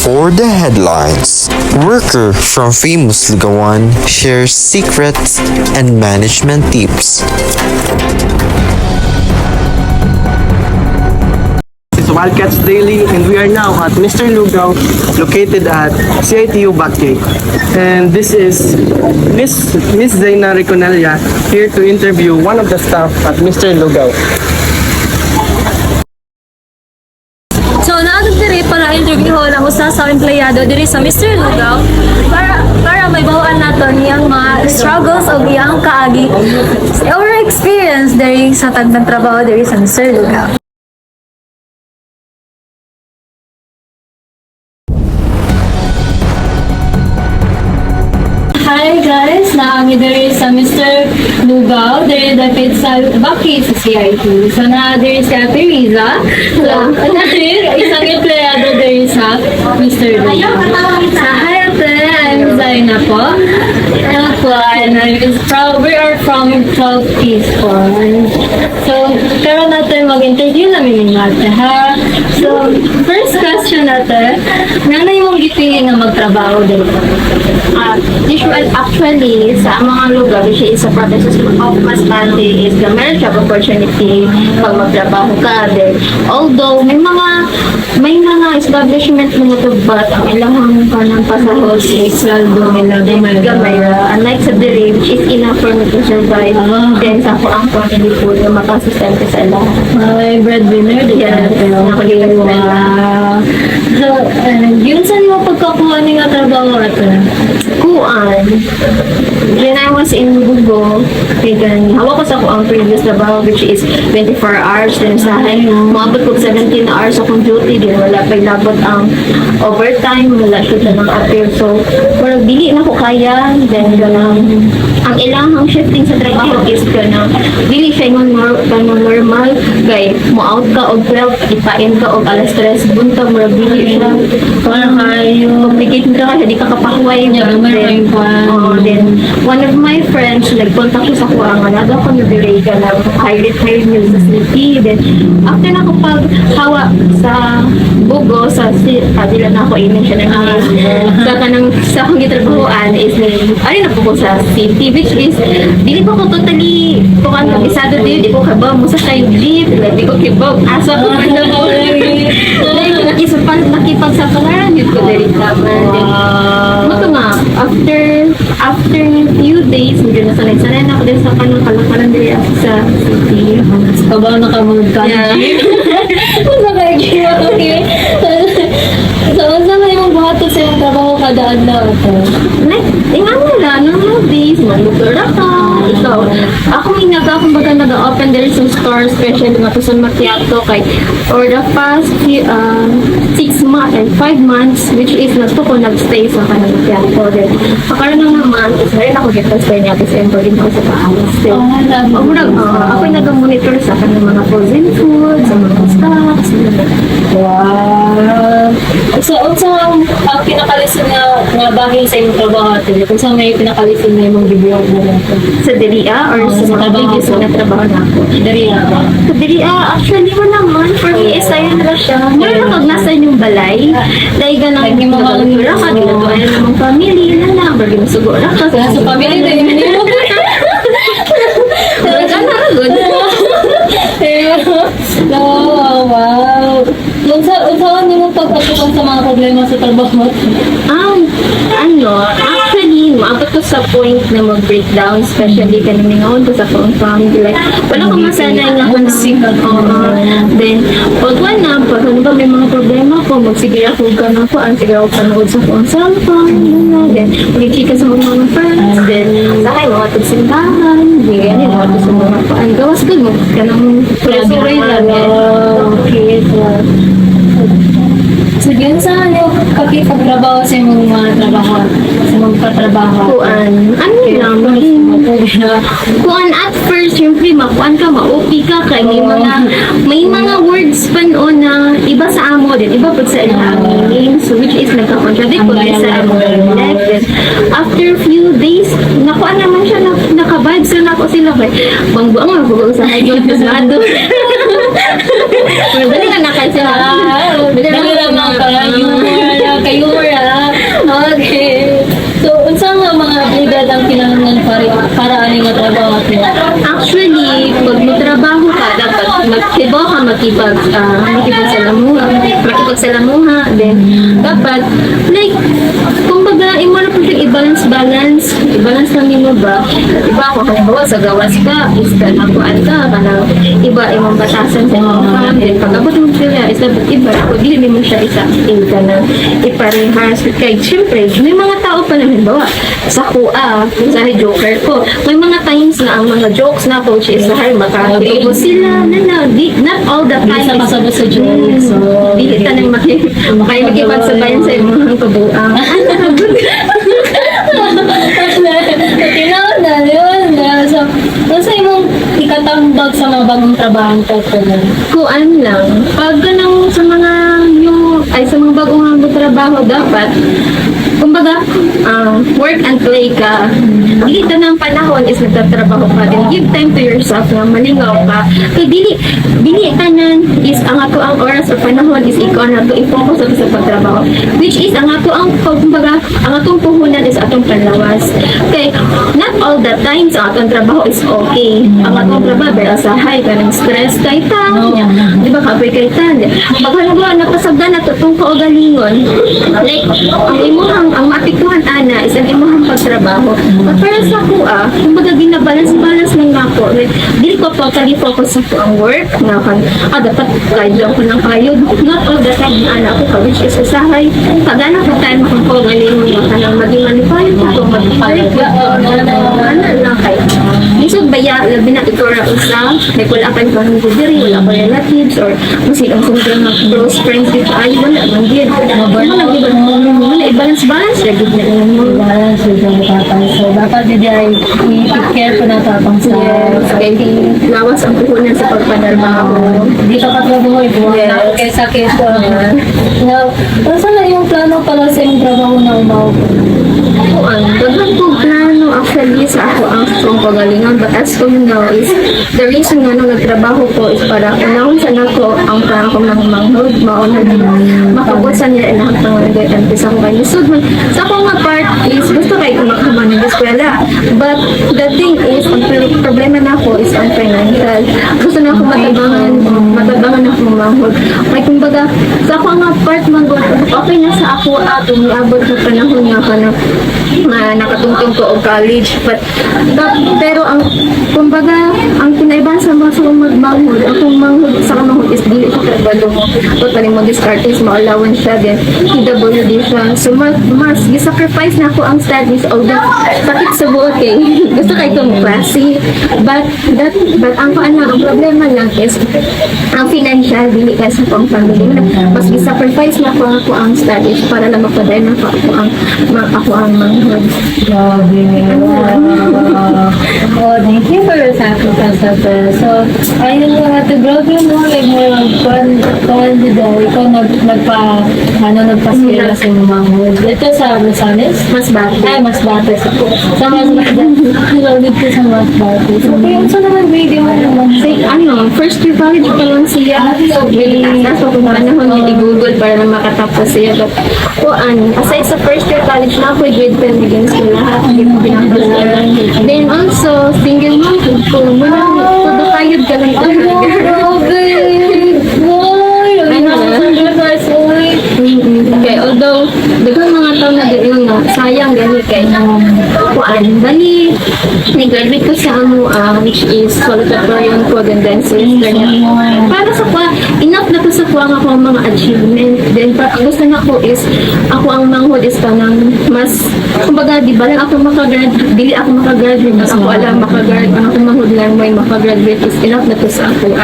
For the headlines, worker from famous Ligawan shares secrets and management tips. It's Wildcats Daily, and we are now at Mr. Lugaw, located at CITU Bakke. And this is Miss Zaina Riconelia here to interview one of the staff at Mr. Lugaw. So, naagad diri para interview ho lang usa sa empleyado diri sa Mr. Lugaw para may bawaan naton niyang mga struggles o iyang kaagi or experience diri sa tagdang trabaho diri sa Mr. Lugaw. Hi guys, naami diri sa Mr. Lugaw, diri dapit sa Bakke sa CIT. So na diri si Ate Riza, so diri isang empleyado diri sa Mr. Lugaw. Sa hi Ate, I'm Zaina po. And we are from 12 Peaceful. So karon natin mag-interview namin ni Ate ha. So first question Ate, nga yung gipili nga magtrabaho diri? Actually, sa mga lugar, which is sa provinces of Masbate, is the meron job opportunity pag magtrabaho ka. Then, although may mga establishment mga tubat, ang ilahang kanang pasahod is saldo nila gamay. Unlike sa diri, which is enough for me to survive. Then, sa ako ang family po na makasustento sa lahat. Ay, breadwinner, di ka natin. Wow. So, yun saan mo pagkakuha niya trabaho ito? Kuan. When I was in Bugo, hawak ko sa ang previous trabaho which is 24 hours din sa akin. Maabot ko 17 hours akong duty din. Wala pa labot ang overtime. Wala siya ng appear. So, parang dili na ko kaya. Then, ang ilahang shifting sa trabaho is dili siya yung normal. Kay, mo-out ka o 12, ipain ka o alas 3. Buntag, marag dili siya. Parang kayo. Complicated ka kasi di ka kapahuay. Then, one of my friends, nag-contact siya sa kuha nga, nado ko nabiray ka na highlight news sa city. Then, after na ko paghawa sa Bugo, sa dila na ako imin siya ng sa akong gitrabahoan is ay na po ko sa city, which is, dili ko totally, kung ang kabisado din, di ko kabaw mo sa side lift, di ko kibaw, asa ko pa na ko. Nakipagsapalaran yun ko dali naman. Ito nga, after few days, medyo nasanay na ako din sa kalakalan diri sa city. Kabaw na ka mga kanji. Sa kaya okay. So, unsa man yung buhaton sa iyong trabaho kada adlaw ito? Ingan nila, normal days, malutor ka. Ikaw, ako akong baga nag-open there some store, especially mga to San Macchiato, kay for the past 5 months, which is nato ko nag-stay sa San Macchiato. Then, pakaroon ng naman, is rin ako get-stay niya, kasi employee ko sa paalas. Ako yung nag-monitor sa kanang mga frozen food, sa mga stocks. Wow! So, unsa ang pinakalisod nga bagay sa imong trabaho ate? Kung saan may pinakalisod na imong gibuhat mo nato? Sa Delia or sa mga previous na trabaho na ako? Diriya ba? Sa Delia, actually mo naman, for me, is ayun na siya. Meron akong nasa yung balay. Dahil ganang ginagawa ka, ginagawa na ng family, yun na lang. Bagay masugo na ka. Sa family na yun yun. Wow! Unsa nimo pagpatukan sa mga problema sa trabaho? Actually, maabot ko sa point na mag-breakdown, especially kaningaon ko sa family. Like, wala ko masanay nga kung then, pag ano ba may mga problema ko, magsige ako sige ako panood sa phone cellphone, then, mag-chika sa mga friends, then, sa akin, mga tagsimbahan, ganyan, mga tagsimbahan, gawas ko, ganang presuray lang. Okay, So, yun saan yung pagtrabaho sa imong mga trabaho? Sa mga katrabaho? Kuan at first, syempre, makuan ka, ma-okay ka, kay may mga words pa noon na iba sa amo din, iba pag sa ilamin, so which is nagka-contradict ko sa amo. After few days, nakuan naman siya, naka-vibes na ako sila, kay bangbuang mabubuo sa high-blood pasado. Dali nga nakansila. Dali lang mga kayo trabaho natin? Actually, pag magtrabaho ka, dapat magtibo ka, makipagsalamuha, then dapat, like, kumbaga, imo na po siya i-balance lang nimo ba? Iba ako, halimbawa, sa gawas ka, is ka nakuan ka, kanang iba, imong batasan sa imong farm, then pag-abot mo sila, is dapat iba, kung di mo siya isa-acting ka na iparehas. Kaya, syempre, may mga tao pa naman, bawa, sa kuha, sa joker ko, may mga times na ang mga jokes na coach is dahil makakaibo sila not all the time Isa kasabot sa jokes. So, di ka nang makipagsabayan sa mga kabuang. Tinaw na, yun. So, nasa imong ikatambag sa mga bagong trabaho ko Kuan lang, pag ganang sa mga sa mga bagong trabaho dapat kumbaga, work and play ka. Dito ng panahon is nagtatrabaho ka. Then give time to yourself na malingaw ka. Kaya dili tanan is ang ato ang oras sa panahon is ikaw na to i-focus sa pagtrabaho. Which is ang ato ang kumbaga, ang atong puhunan is atong panlawas. Okay, not all the times ang atong trabaho is okay. Ang atong trabaho dahil sa high ka ng stress kay ta. Di ba kapoy kay ta. Pag halimbawa napasagdan na tutong kaugalingon, like ang maapektuhan ana is ang imong pagtrabaho. But para sa kuha, kumbaga ginabalance-balance lang ako. Like, dili ko totally focus sa ang work na dapat kaya ko ng kayod. Not all the time na ana ko which is usahay. Pagana ko time akong ko galing mo kanang maging manipay ko magpapay ko. Ano lang kay. Lisod baya labi na ito ra usa. Like wala pa ko ng diri, wala pa relatives or musikang sundang mga close friends dito ay wala man gid. Wala i-balance lagi na mo. Balance with the tatay. So, dapat hindi ay i-care ko na tapang sa Kaya lawas ang puhunan sa pagpadarmaho. dito ka trabaho ito. Kaya sakit. Now, saan na yung plano pala sa yung trabaho na umaw? Daghan ko plano actually sa ako ang strong pagalingan, but as for now is the reason nga nung nagtrabaho ko is para unahon sa nako ang plano ko ng manghod mauna makabusan nila ilang pangalan and isa ko kayo so sa akong nga part is gusto kayo makaman ng eskwela, but the thing is ang problema na ako is ang financial. Gusto na ako matabangan ako manghod, like kumbaga sa akong nga part manghod okay na sa ako at umiabot na panahon nga ka na nakatungtong ko og college, pero ang kumbaga ang kinaibahan sa mga sa magmanghod akong manghod sa manghod is dili sa trabaho mo totally mo discard is mo allowance siya din PWD siya so mas gisacrifice na ako ang studies although sakit sa buot kay gusto kay itong klase but ang problema lang is ang financial dili ka sa pang family mas gisacrifice na ako ang studies para lang mapadala na ako ang manghod. Grabe. Oh, thank you for your sacrifice. So, ayun nga, to grabe mo, like, kung ikaw nagpa-skila sa manghod. Ito sa Rosanes? Masbate. Ay, Masbate. Sa Masbate. Grabe ko sa Masbate. So, kaya saan naman video mo naman? First year college pa lang siya. So, nasa kung panahon niya i-google para na makatapos siya. But, aside sa first year college na ako, grade 10 against ko lahat. Then also, single mom, kung muna, todo kayod ka lang Grabe! Okay, although, dagang mga taon na din nga, sayang gani kay bali, nag-graduate ko sa which is valedictorian ko, then semester niya. Para sa enough na ko sa nga ako ang mga achievement. Then, ang gusto na ko is, ako ang manghod is kanang mas, kumbaga, di ba lang ako dili ako makagraduate, ako alam makagraduate, ako manghod lang may makagraduate is enough na to sa ako.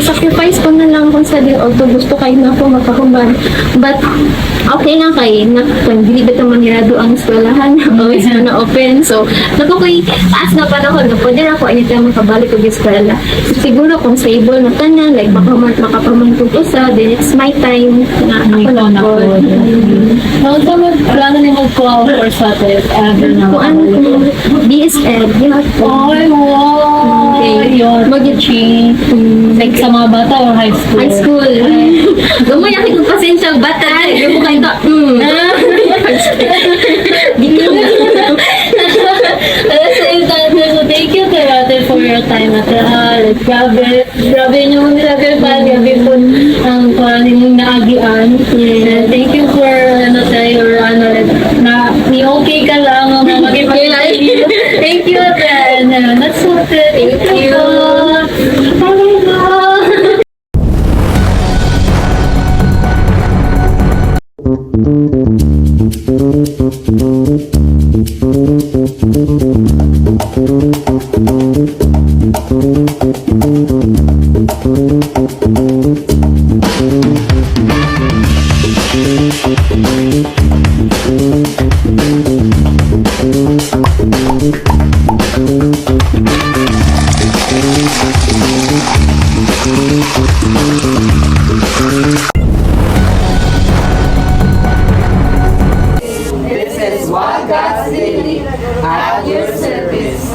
Sacrifice ko na lang kung sa din, although gusto kayo na ako makakumban. But, okay lang kayo, kung dili ba ito manirado ang eskwelahan, always na open. So, nakukoy, taas na panahon, pwede na ako anytime makabalik ko eskwela. So, siguro kung stable na tanan, like makapamantog ko sa, then it's my time na ako na po. Noon ka plano niya mag-kuha or sa BSL, yeah. Ay, wow! Okay. Yun. Mag-change. Like sa mga bata or high school? High school. Gumoy ako kung pasensya bata. Yung mukha ito. At the same time, grabe niyo nila grabe po ang ninyong naagian. And thank you for na ni okay ka lang ang magipag-live. Thank you then. That's so good. Thank you. This is what God's daily at your service.